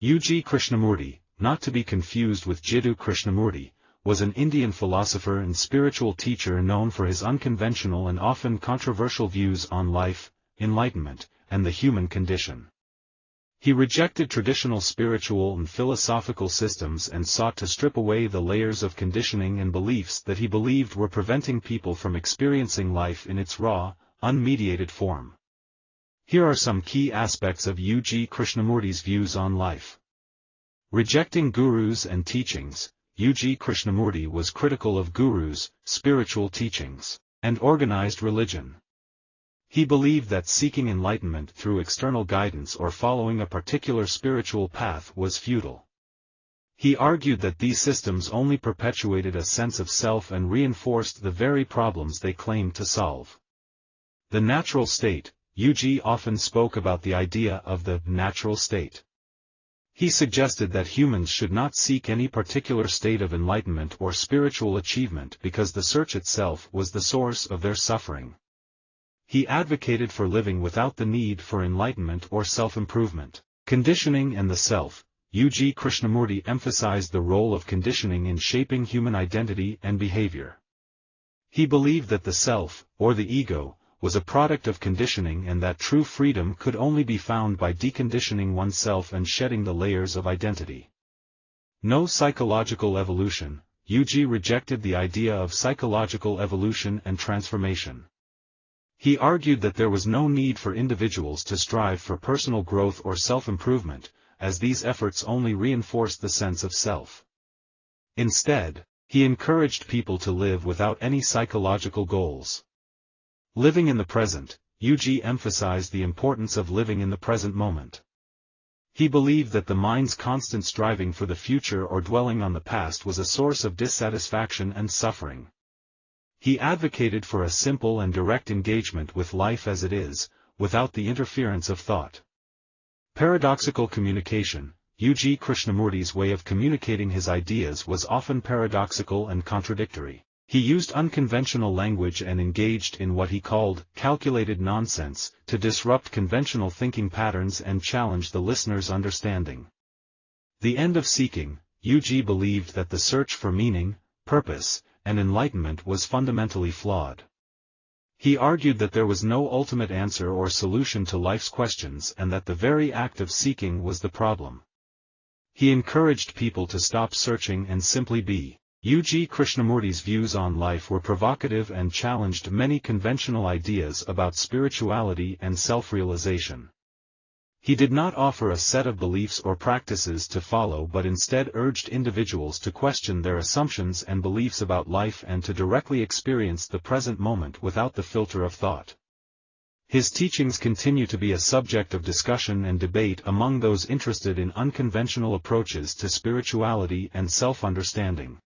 UG Krishnamurti, not to be confused with Jiddu Krishnamurti, was an Indian philosopher and spiritual teacher known for his unconventional and often controversial views on life, enlightenment, and the human condition. He rejected traditional spiritual and philosophical systems and sought to strip away the layers of conditioning and beliefs that he believed were preventing people from experiencing life in its raw, unmediated form. Here are some key aspects of UG Krishnamurti's views on life. Rejecting gurus and teachings, UG Krishnamurti was critical of gurus, spiritual teachings, and organized religion. He believed that seeking enlightenment through external guidance or following a particular spiritual path was futile. He argued that these systems only perpetuated a sense of self and reinforced the very problems they claimed to solve. The natural state, UG often spoke about the idea of the natural state. He suggested that humans should not seek any particular state of enlightenment or spiritual achievement because the search itself was the source of their suffering. He advocated for living without the need for enlightenment or self-improvement. Conditioning and the self, UG Krishnamurti emphasized the role of conditioning in shaping human identity and behavior. He believed that the self, or the ego, was a product of conditioning and that true freedom could only be found by deconditioning oneself and shedding the layers of identity. No psychological evolution, UG rejected the idea of psychological evolution and transformation. He argued that there was no need for individuals to strive for personal growth or self-improvement, as these efforts only reinforced the sense of self. Instead, he encouraged people to live without any psychological goals. Living in the present, UG emphasized the importance of living in the present moment. He believed that the mind's constant striving for the future or dwelling on the past was a source of dissatisfaction and suffering. He advocated for a simple and direct engagement with life as it is, without the interference of thought. Paradoxical communication, UG Krishnamurti's way of communicating his ideas was often paradoxical and contradictory. He used unconventional language and engaged in what he called calculated nonsense to disrupt conventional thinking patterns and challenge the listener's understanding. The end of seeking, UG believed that the search for meaning, purpose, and enlightenment was fundamentally flawed. He argued that there was no ultimate answer or solution to life's questions and that the very act of seeking was the problem. He encouraged people to stop searching and simply be. UG Krishnamurti's views on life were provocative and challenged many conventional ideas about spirituality and self-realization. He did not offer a set of beliefs or practices to follow but instead urged individuals to question their assumptions and beliefs about life and to directly experience the present moment without the filter of thought. His teachings continue to be a subject of discussion and debate among those interested in unconventional approaches to spirituality and self-understanding.